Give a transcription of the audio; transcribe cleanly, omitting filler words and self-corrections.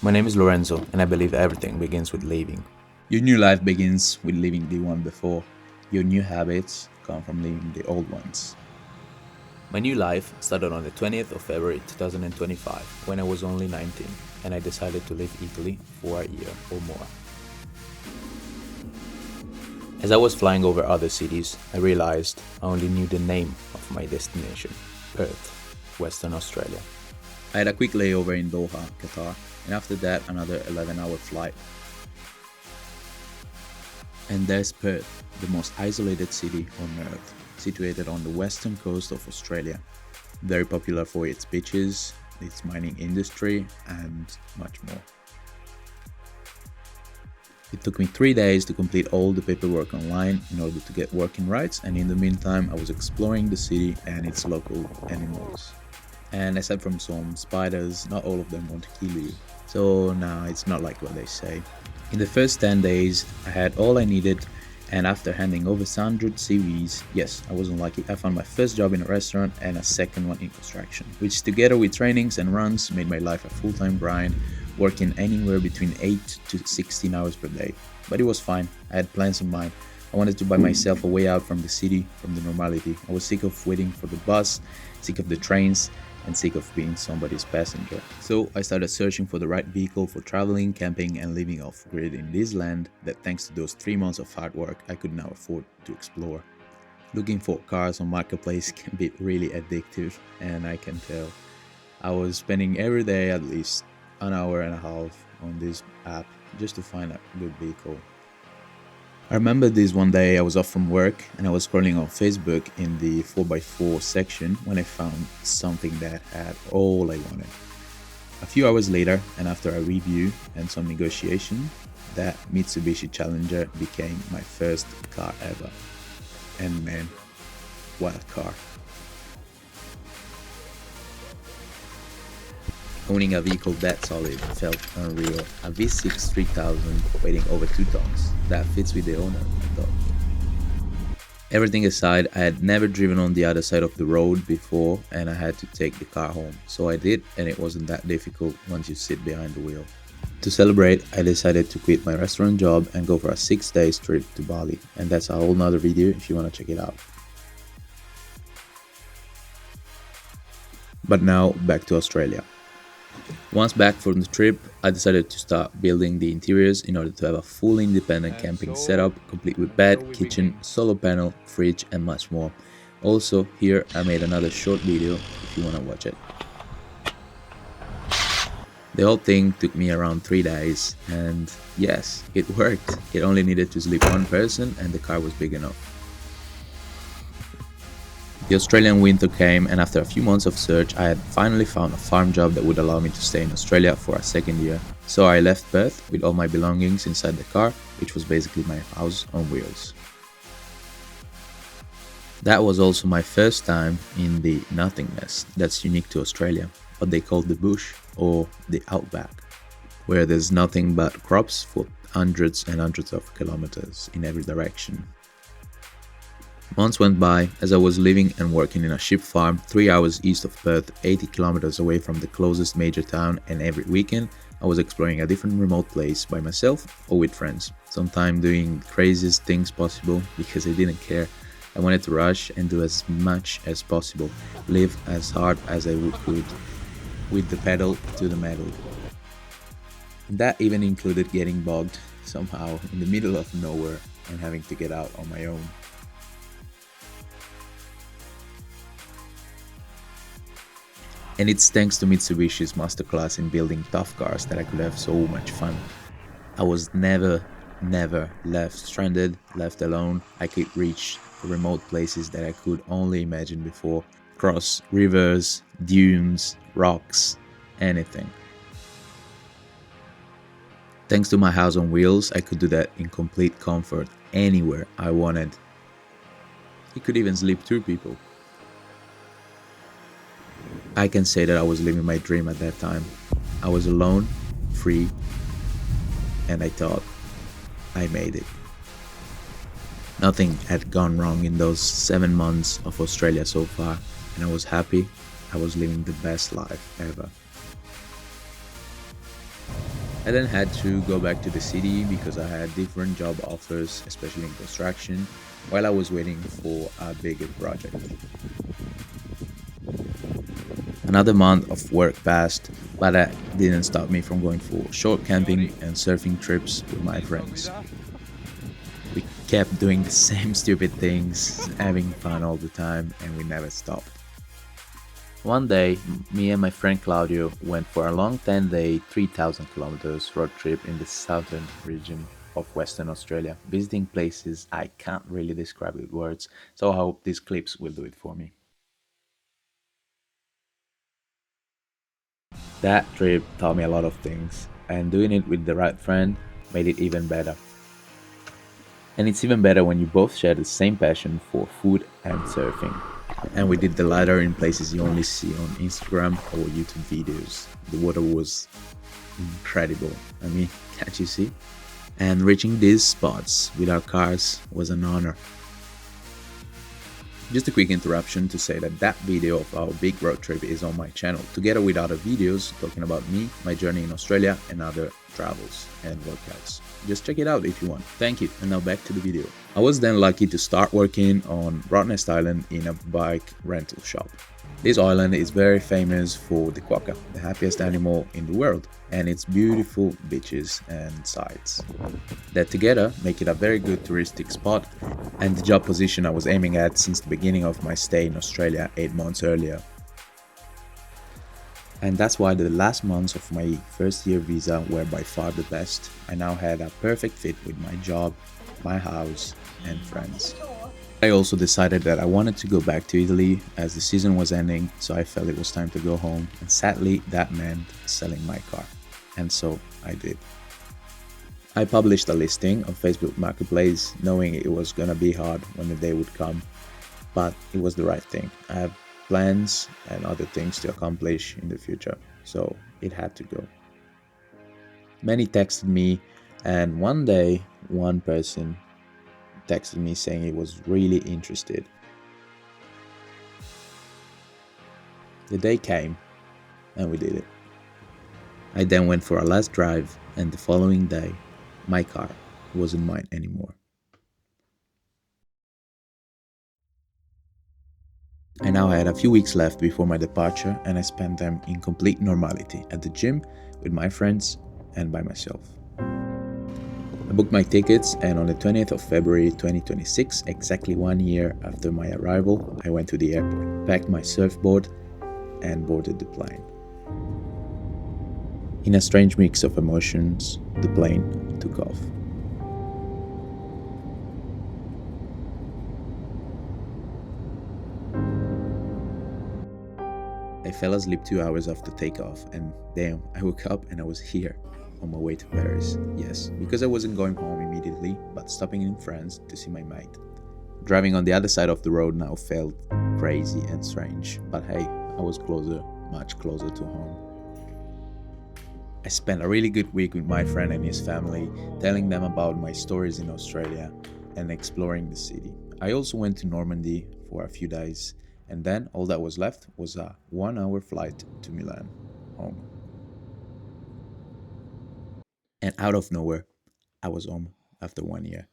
My name is Lorenzo, and I believe everything begins with leaving. Your new life begins with leaving the one before. Your new habits come from leaving the old ones. My new life started on the 20th of February 2025 when I was only 19 and I decided to leave Italy for a year or more. As I was flying over other cities, I realized I only knew the name of my destination, Perth, Western Australia. I had a quick layover in Doha, Qatar, and after that another 11-hour flight. And there's Perth, the most isolated city on earth, situated on the western coast of Australia. Very popular for its beaches, its mining industry, and much more. It took me 3 days to complete all the paperwork online in order to get working rights, and in the meantime I was exploring the city and its local animals. And aside from some spiders, not all of them want to kill you. So no, it's not like what they say. In the first 10 days, I had all I needed, and after handing over 100 CVs, yes, I wasn't lucky, I found my first job in a restaurant and a second one in construction, which together with trainings and runs made my life a full-time grind, working anywhere between 8 to 16 hours per day. But it was fine, I had plans in mind. I wanted to buy myself a way out from the city, from the normality. I was sick of waiting for the bus, sick of the trains, and sick of being somebody's passenger. So I started searching for the right vehicle for traveling, camping, and living off grid in this land that, thanks to those 3 months of hard work, I could now afford to explore. Looking for cars on Marketplace can be really addictive, and I can tell. I was spending every day at least an hour and a half on this app just to find a good vehicle. I remember this one day I was off from work and I was scrolling on Facebook in the 4x4 section when I found something that had all I wanted. A few hours later, and after a review and some negotiation, that Mitsubishi Challenger became my first car ever. And man, what a car. Owning a vehicle that solid felt unreal. A V6 3000 weighing over 2 tons. That fits with the owner, I thought. Everything aside, I had never driven on the other side of the road before and I had to take the car home. So I did, and it wasn't that difficult once you sit behind the wheel. To celebrate, I decided to quit my restaurant job and go for a 6-day trip to Bali. And that's a whole nother video if you want to check it out. But now, back to Australia. Once back from the trip, I decided to start building the interiors in order to have a full independent camping setup, complete with bed, kitchen, solar panel, fridge, and much more. Also, here I made another short video if you wanna watch it. The whole thing took me around 3 days, and yes, it worked. It only needed to sleep one person and the car was big enough. The Australian winter came, and after a few months of search, I had finally found a farm job that would allow me to stay in Australia for a second year. So I left Perth with all my belongings inside the car, which was basically my house on wheels. That was also my first time in the nothingness that's unique to Australia, what they call the bush or the outback, where there's nothing but crops for hundreds and hundreds of kilometers in every direction. Months went by as I was living and working in a sheep farm 3 hours east of Perth, 80 kilometers away from the closest major town, and every weekend I was exploring a different remote place by myself or with friends, sometimes doing the craziest things possible because I didn't care. I wanted to rush and do as much as possible, live as hard as I could, with the pedal to the metal. That even included getting bogged somehow in the middle of nowhere and having to get out on my own. And it's thanks to Mitsubishi's masterclass in building tough cars that I could have so much fun. I was never left stranded, left alone. I could reach remote places that I could only imagine before. Cross rivers, dunes, rocks, anything. Thanks to my house on wheels, I could do that in complete comfort anywhere I wanted. I could even sleep through people. I can say that I was living my dream at that time. I was alone, free, and I thought I made it. Nothing had gone wrong in those 7 months of Australia so far, and I was happy. I was living the best life ever. I then had to go back to the city because I had different job offers, especially in construction, while I was waiting for a bigger project. Another month of work passed, but that didn't stop me from going for short camping and surfing trips with my friends. We kept doing the same stupid things, having fun all the time, and we never stopped. One day, me and my friend Claudio went for a long 10-day, 3,000 kilometers road trip in the southern region of Western Australia, visiting places I can't really describe with words, so I hope these clips will do it for me. That trip taught me a lot of things, and doing it with the right friend made it even better. And it's even better when you both share the same passion for food and surfing. And we did the latter in places you only see on Instagram or YouTube videos. The water was incredible. I mean, can't you see? And reaching these spots with our cars was an honor. Just a quick interruption to say that that video of our big road trip is on my channel, together with other videos talking about me, my journey in Australia, and other travels and workouts. Just check it out if you want. Thank you, and now back to the video. I was then lucky to start working on Rottnest Island in a bike rental shop. This island is very famous for the quokka, the happiest animal in the world, and its beautiful beaches and sights. That together make it a very good touristic spot and the job position I was aiming at since the beginning of my stay in Australia 8 months earlier. And that's why the last months of my first year visa were by far the best. I now had a perfect fit with my job, my house, and friends. I also decided that I wanted to go back to Italy as the season was ending, so I felt it was time to go home, and sadly that meant selling my car. And so I did. I published a listing on Facebook Marketplace knowing it was gonna be hard when the day would come, but it was the right thing. I have plans and other things to accomplish in the future, so it had to go. Many texted me, and one day one person texted me saying he was really interested. The day came and we did it. I then went for a last drive, and the following day my car wasn't mine anymore. I now had a few weeks left before my departure, and I spent them in complete normality at the gym with my friends and by myself. I booked my tickets, and on the 20th of February 2026, exactly 1 year after my arrival, I went to the airport, packed my surfboard, and boarded the plane. In a strange mix of emotions, the plane took off. I fell asleep 2 hours after takeoff, and damn, I woke up and I was here, on my way to Paris. Yes, because I wasn't going home immediately, but stopping in France to see my mate. Driving on the other side of the road now felt crazy and strange, but hey, I was closer, much closer to home. I spent a really good week with my friend and his family, telling them about my stories in Australia and exploring the city. I also went to Normandy for a few days, and then all that was left was a 1 hour flight to Milan, home. And out of nowhere, I was home after 1 year.